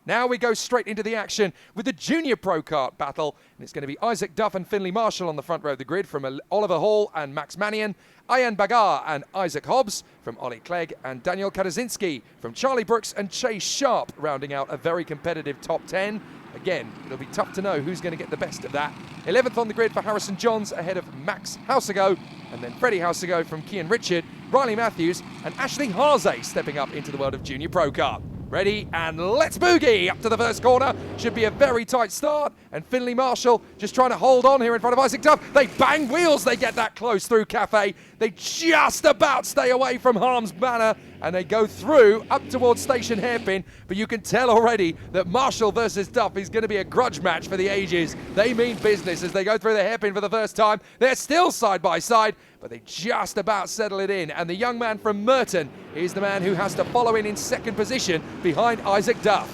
Now we go straight into the action with the Junior Pro Kart battle. And it's going to be Isaac Duff and Finley Marshall on the front row of the grid from Oliver Hall and Max Mannion, Ian Bagar and Isaac Hobbs from Ollie Clegg, and Daniel Karazinski from Charlie Brooks and Chase Sharp, rounding out a very competitive top 10. Again, it'll be tough to know who's going to get the best of that. 11th on the grid for Harrison Johns, ahead of Max Hausago, and then Freddie Hausago from Kian Richard, Riley Matthews, and Ashley Harzay stepping up into the world of Junior Pro Kart. Ready, and let's boogie! Up to the first corner. Should be a very tight start. And Finley Marshall just trying to hold on here in front of Isaac Duff. They bang wheels. They get that close through Cafe. They just about stay away from Harms Manor. And they go through up towards Station Hairpin. But you can tell already that Marshall versus Duff is going to be a grudge match for the ages. They mean business as they go through the hairpin for the first time. They're still side by side, but they just about settle it in. And the young man from Merton is the man who has to follow in second position behind Isaac Duff.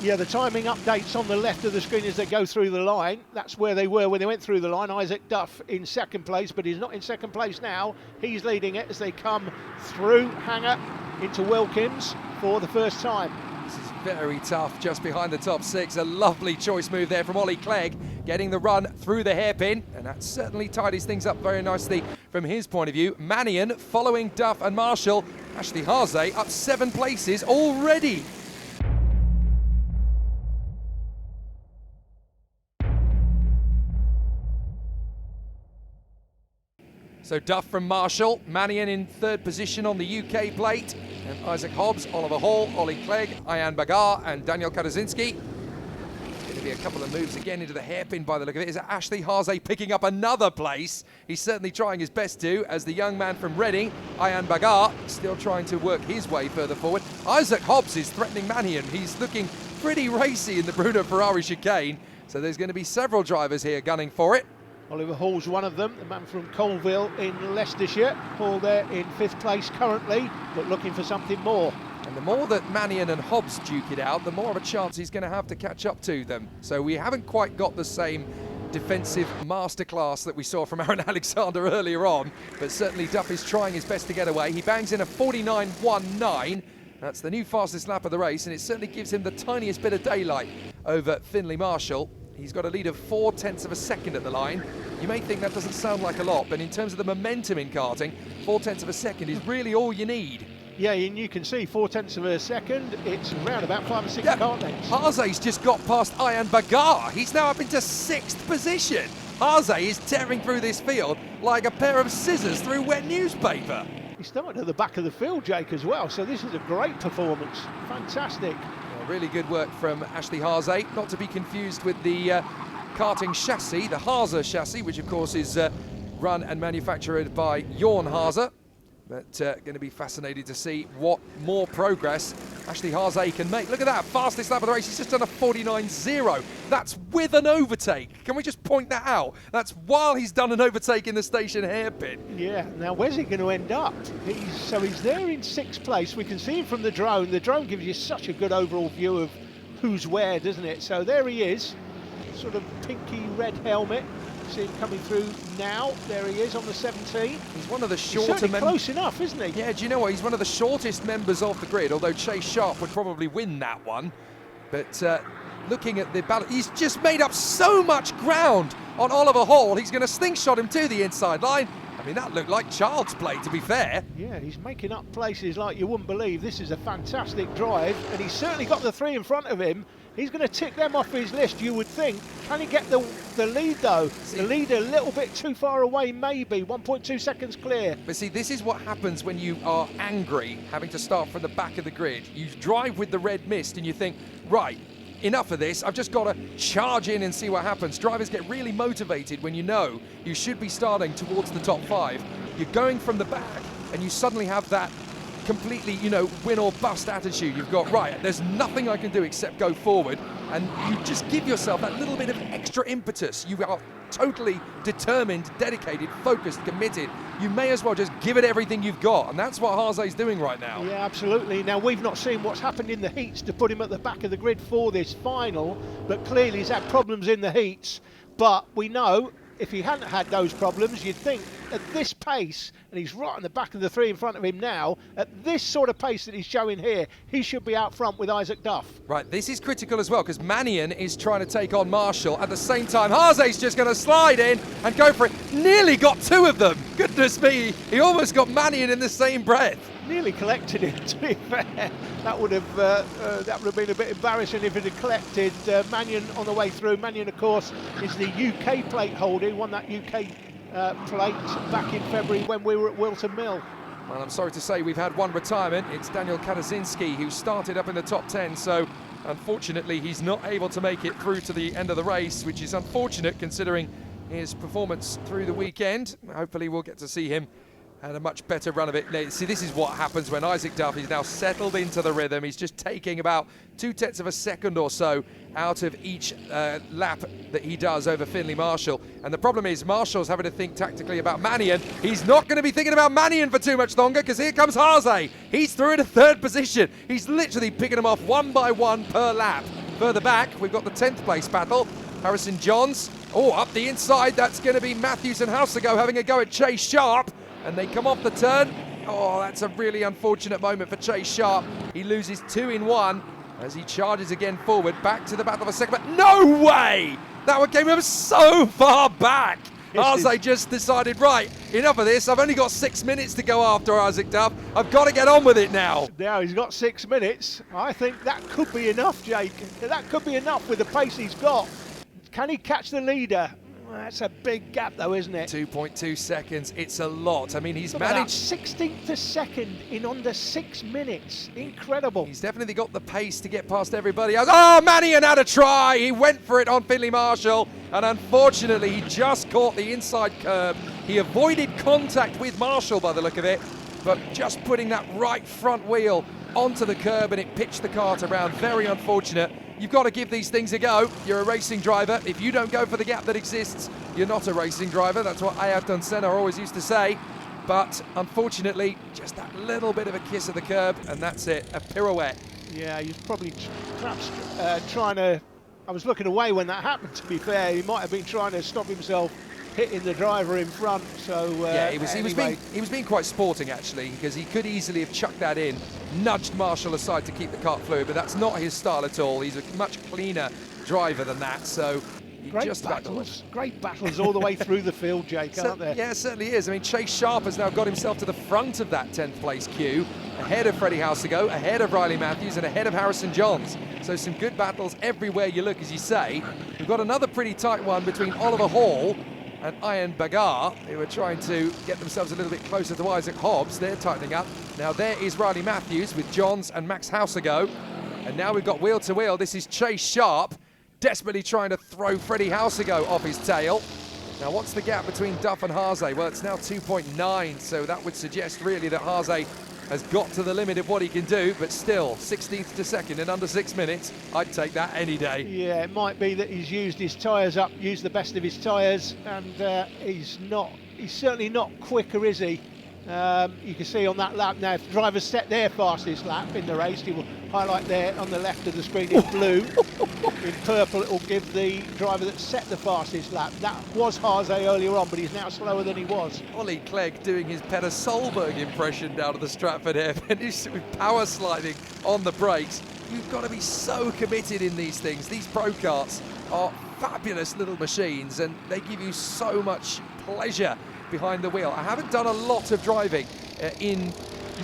Yeah, the timing updates on the left of the screen as they go through the line. That's where they were when they went through the line. Isaac Duff in second place, but he's not in second place now. He's leading it as they come through Hanger into Wilkins for the first time. This is very tough, just behind the top six. A lovely choice move there from Ollie Clegg, getting the run through the hairpin, and that certainly tidies things up very nicely from his point of view. Mannion following Duff and Marshall. Ashley Harzay up 7 places already. So Duff from Marshall, Mannion in third position on the UK plate, and Isaac Hobbs, Oliver Hall, Ollie Clegg, Ian Bagar and Daniel Karazinski. Going to be a couple of moves again into the hairpin by the look of it. Is Ashley Harzay picking up another place? He's certainly trying his best to, as the young man from Reading, Ian Bagar, still trying to work his way further forward. Isaac Hobbs is threatening Mannion. He's looking pretty racy in the Bruno Ferrari chicane, so there's going to be several drivers here gunning for it. Oliver Hall's one of them, the man from Colville in Leicestershire. Hall there in 5th place currently, but looking for something more. And the more that Mannion and Hobbs duke it out, the more of a chance he's going to have to catch up to them. So we haven't quite got the same defensive masterclass that we saw from Aaron Alexander earlier on, but certainly Duff is trying his best to get away. He bangs in a 49.19. That's the new fastest lap of the race, and it certainly gives him the tiniest bit of daylight over Finley Marshall. He's got a lead of 0.4 of a second at the line. You may think that doesn't sound like a lot, but in terms of the momentum in karting, 0.4 of a second is really all you need. Yeah, and you can see 0.4 of a second, it's around about 5 or 6 kart lengths. Harzay's just got past Ian Bagar. He's now up into 6th position. Harzay is tearing through this field like a pair of scissors through wet newspaper. He's starting at the back of the field, Jake, as well, so this is a great performance. Fantastic. Really good work from Ashley Harzay, not to be confused with the karting chassis, the Hazer chassis, which of course is run and manufactured by Jorn Hazer. But going to be fascinated to see what more progress Ashley Harzay can make. Look at that, fastest lap of the race. He's just done a 49.0. That's with an overtake. Can we just point that out? That's while he's done an overtake in the station hairpin. Yeah, now where's he going to end up? He's there in 6th place. We can see him from the drone. The drone gives you such a good overall view of who's where, doesn't it? So there he is, sort of pinky red helmet. See him coming through now. There he is on the 17. He's one of the shorter members. Close enough, isn't he? Yeah, do you know what? He's one of the shortest members of the grid, although Chase Sharp would probably win that one. But looking at the battle, he's just made up so much ground on Oliver Hall. He's going to slingshot him to the inside line. I mean, that looked like child's play, to be fair. Yeah, he's making up places like you wouldn't believe. This is a fantastic drive, and he's certainly got the 3 in front of him. He's going to tick them off his list, you would think. Can he get the lead, though? The lead a little bit too far away, maybe. 1.2 seconds clear. But see, this is what happens when you are angry, having to start from the back of the grid. You drive with the red mist, and you think, right, enough of this. I've just got to charge in and see what happens. Drivers get really motivated when you know you should be starting towards the top 5. You're going from the back, and you suddenly have that completely, win or bust attitude. You've got, right, there's nothing I can do except go forward, and you just give yourself that little bit of extra impetus. You are totally determined, dedicated, focused, committed. You may as well just give it everything you've got, and that's what Harzay's doing right now. Yeah, absolutely. Now, we've not seen what's happened in the heats to put him at the back of the grid for this final, but clearly he's had problems in the heats. But we know if he hadn't had those problems, you'd think at this pace, and he's right on the back of the three in front of him now, at this sort of pace that he's showing here, he should be out front with Isaac Duff. Right, this is critical as well, because Manion is trying to take on Marshall. At the same time, Haze's just going to slide in and go for it. Nearly got two of them. Goodness me, he almost got Manion in the same breath. Nearly collected it, to be fair. That would have been a bit embarrassing if it had collected Manion on the way through. Manion, of course, is the UK plate holder. He won that UK plate back in February when we were at Wilton Mill. Well, I'm sorry to say we've had one retirement. It's Daniel Katazinski, who started up in the top 10, so unfortunately he's not able to make it through to the end of the race, which is unfortunate considering his performance through the weekend. Hopefully we'll get to see him and a much better run of it. See, this is what happens when Isaac Duff is now settled into the rhythm. He's just taking about 0.2 of a second or so out of each lap that he does over Finley Marshall. And the problem is Marshall's having to think tactically about Manion. He's not going to be thinking about Manion for too much longer, because here comes Haze. He's through in a third position. He's literally picking them off one by one per lap. Further back, we've got the 10th place battle. Harrison Johns. Oh, up the inside, that's going to be Matthews and Houseago having a go at Chase Sharp. And they come off the turn. Oh, that's a really unfortunate moment for Chase Sharp. He loses 2 in 1 as he charges again forward, back to the battle for second. But no way! That one came him so far back. Haze just decided, right, enough of this. I've only got 6 minutes to go after Isaac Duff. I've got to get on with it now. Now he's got 6 minutes. I think that could be enough, Jake. That could be enough with the pace he's got. Can he catch the leader? That's a big gap though, isn't it? 2.2 seconds, it's a lot. I mean, he's Look managed... 16th to second in under 6 minutes. Incredible. He's definitely got the pace to get past everybody else. Oh, Manion had a try. He went for it on Finley Marshall, and unfortunately, he just caught the inside curb. He avoided contact with Marshall by the look of it, but just putting that right front wheel onto the curb and it pitched the kart around. Very unfortunate. You've got to give these things a go. You're a racing driver. If you don't go for the gap that exists, you're not a racing driver. That's what Ayrton Senna always used to say. But unfortunately, just that little bit of a kiss of the curb, and that's it, a pirouette. Yeah, he's probably perhaps trying to... I was looking away when that happened, to be fair. He might have been trying to stop himself hitting the driver in front. So yeah, he was being quite sporting actually, because he could easily have chucked that in, nudged Marshall aside to keep the kart fluid, but that's not his style at all. He's a much cleaner driver than that. So great battles all the way through the field, Jake, aren't there? Yeah, it certainly is. I mean, Chase Sharp has now got himself to the front of that 10th place queue, ahead of Freddie Houseago, ahead of Riley Matthews, and ahead of Harrison Johns. So some good battles everywhere you look, as you say. We've got another pretty tight one between Oliver Hall and Ian Bagar, who are trying to get themselves a little bit closer to Isaac Hobbs. They're tightening up. Now there is Riley Matthews with Johns and Max Houseago. And now we've got wheel to wheel. This is Chase Sharp, desperately trying to throw Freddie Houseago off his tail. Now what's the gap between Duff and Haze? Well, it's now 2.9, so that would suggest really that Haze has got to the limit of what he can do, but still 16th to second in under 6 minutes. I'd take that any day. Yeah, it might be that he's used his tyres up, used the best of his tyres, and he's certainly not quicker, is he? You can see on that lap now, if the driver's set their fastest lap in the race, he will highlight there on the left of the screen in blue. In purple, it will give the driver that set the fastest lap. That was Haze earlier on, but he's now slower than he was. Ollie Clegg doing his Peter Solberg impression down at the Stratford Hairpin. He's with power sliding on the brakes. You've got to be so committed in these things. These pro karts are fabulous little machines, and they give you so much pleasure behind the wheel. I haven't done a lot of driving in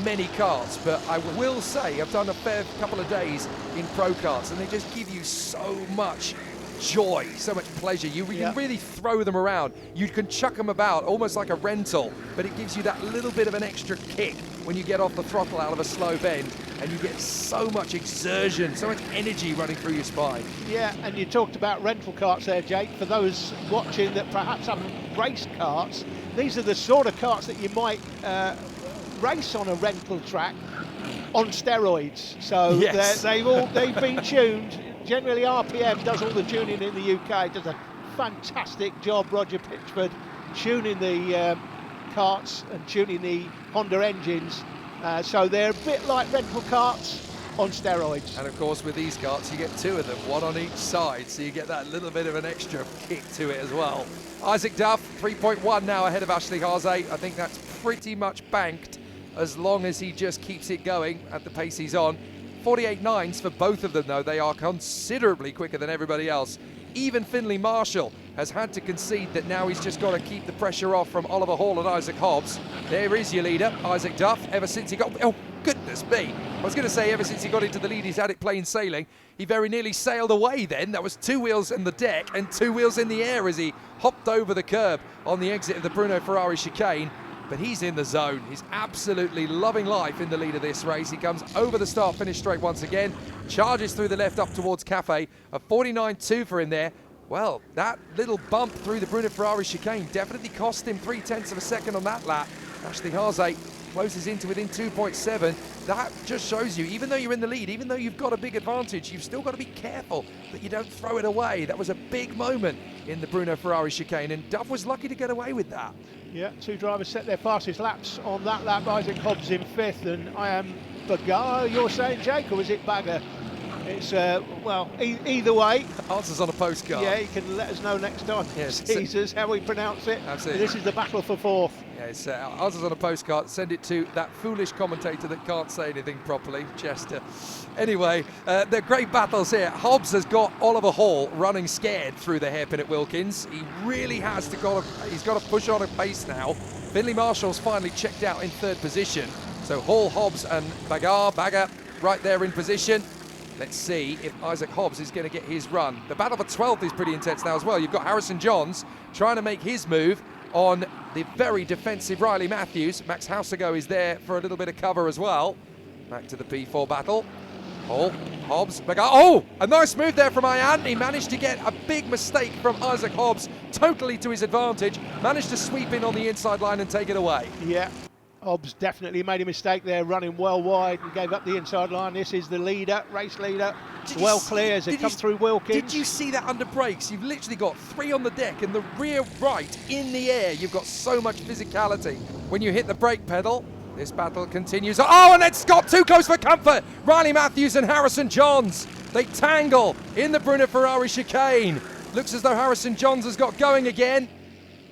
many karts, but I will say I've done a fair couple of days in pro karts, and they just give you so much joy, so much pleasure. You can really throw them around. You can chuck them about almost like a rental, but it gives you that little bit of an extra kick when you get off the throttle out of a slow bend, and you get so much exertion, so much energy running through your spine. Yeah, and you talked about rental karts there, Jake. For those watching that perhaps haven't raced karts, these are the sort of karts that you might race on a rental track on steroids. So yes. they've been tuned. Generally, RPM does all the tuning in the UK. Does a fantastic job, Roger Pitchford, tuning the karts and tuning the Honda engines. So they're a bit like rental karts. on steroids. And of course, with these karts, you get two of them, one on each side, so you get that little bit of an extra kick to it as well. Isaac Duff, 3.1 now ahead of Ashley Haase. I think that's pretty much banked as long as he just keeps it going at the pace he's on. 48.9s for both of them, though. They are considerably quicker than everybody else. Even Finley Marshall has had to concede that now he's just got to keep the pressure off from Oliver Hall and Isaac Hobbs. There is your leader, Isaac Duff, ever since he got... Oh, goodness me. I was going to say ever since he got into the lead, he's had it plain sailing. He very nearly sailed away then. That was 2 wheels in the deck and 2 wheels in the air as he hopped over the curb on the exit of the Bruno Ferrari chicane. But he's in the zone. He's absolutely loving life in the lead of this race. He comes over the start-finish straight once again, charges through the left up towards Cafe. A 49.2 for him there. Well, that little bump through the Bruno Ferrari chicane definitely cost him 0.3 of a second on that lap. Ashley Haase closes into within 2.7. That just shows you, even though you're in the lead, even though you've got a big advantage, you've still got to be careful that you don't throw it away. That was a big moment in the Bruno Ferrari chicane, and Duff was lucky to get away with that. Yeah, 2 drivers set their fastest laps on that lap. Isaac Hobbs in 5th, and I am Bagar. You're saying Jake, or is it Bagger? It's, well, either way. Answers on a postcard. Yeah, you can let us know next time. Yes. Caesars, how we pronounce it. Absolutely. This is the battle for 4th. Yeah, it's answers on a postcard. Send it to that foolish commentator that can't say anything properly, Chester. Anyway, the great battles here. Hobbs has got Oliver Hall running scared through the hairpin at Wilkins. He really has to he's got to push on a pace now. Finley Marshall's finally checked out in 3rd position. So Hall, Hobbs and Bagger right there in position. Let's see if Isaac Hobbs is going to get his run. The battle for 12th is pretty intense now as well. You've got Harrison Johns trying to make his move on the very defensive Riley Matthews. Max Hausago is there for a little bit of cover as well. Back to the P4 battle. Hall, Hobbs, Bagger. Oh, a nice move there from Ian. He managed to get a big mistake from Isaac Hobbs, totally to his advantage. Managed to sweep in on the inside line and take it away. Yeah. Hobbs definitely made a mistake there, running well wide and gave up the inside line. This is the leader, race leader, well clear as they come through Wilkins. Did you see that under brakes? You've literally got 3 on the deck and the rear right in the air. You've got so much physicality. When you hit the brake pedal, this battle continues. Oh, and it's got too close for comfort. Riley Matthews and Harrison Johns. They tangle in the Bruno Ferrari chicane. Looks as though Harrison Johns has got going again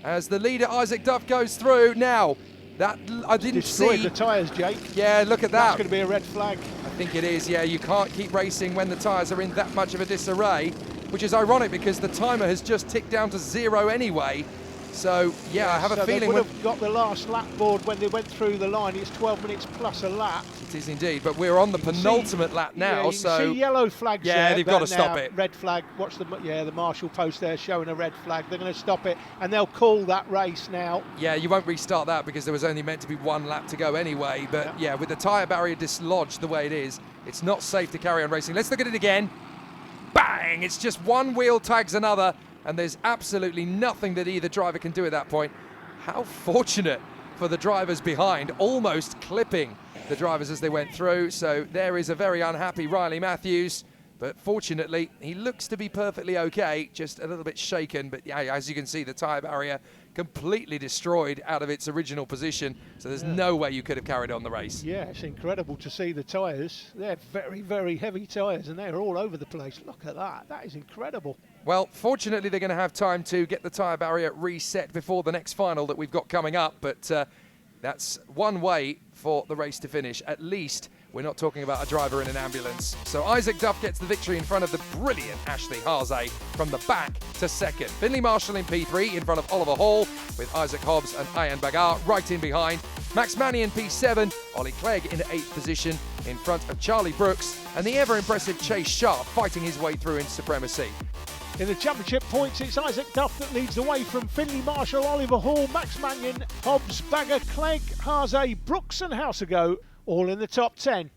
as the leader Isaac Duff goes through. Now, that I didn't destroyed see. The tyres, Jake. Yeah, look at that. That's going to be a red flag. I think it is, yeah. You can't keep racing when the tyres are in that much of a disarray, which is ironic because the timer has just ticked down to 0 anyway. So, yeah, I have a feeling... They would have got the last lap board when they went through the line. It's 12 minutes plus a lap. It is indeed, but we're on the penultimate lap now, yeah, you so... can see yellow flags yeah, there, they've got to stop it. Red flag, watch the marshal post there showing a red flag. They're going to stop it, and they'll call that race now. Yeah, you won't restart that because there was only meant to be 1 lap to go anyway, but yeah, with the tyre barrier dislodged the way it is, it's not safe to carry on racing. Let's look at it again. Bang! It's just one wheel tags another, and there's absolutely nothing that either driver can do at that point. How fortunate for the drivers behind, almost clipping the drivers as they went through. So there is a very unhappy Riley Matthews, but fortunately he looks to be perfectly okay, just a little bit shaken. But yeah, as you can see, the tyre barrier completely destroyed out of its original position, so there's no way you could have carried on the race. Yeah, it's incredible to see the tyres. They're very, very heavy tyres, and they're all over the place. Look at that. That is incredible. Well, fortunately, they're going to have time to get the tyre barrier reset before the next final that we've got coming up, but that's one way for the race to finish. At least we're not talking about a driver in an ambulance. So Isaac Duff gets the victory in front of the brilliant Ashley Haase from the back to 2nd. Finley Marshall in P3 in front of Oliver Hall with Isaac Hobbs and Ian Baggar right in behind. Max Mannion P7, Ollie Clegg in 8th position in front of Charlie Brooks, and the ever-impressive Chase Sharp fighting his way through in supremacy. In the championship points, it's Isaac Duff that leads the way from Finley Marshall, Oliver Hall, Max Mannion, Hobbs, Bagger, Clegg, Haase, Brooks and Hausago, all in the top 10.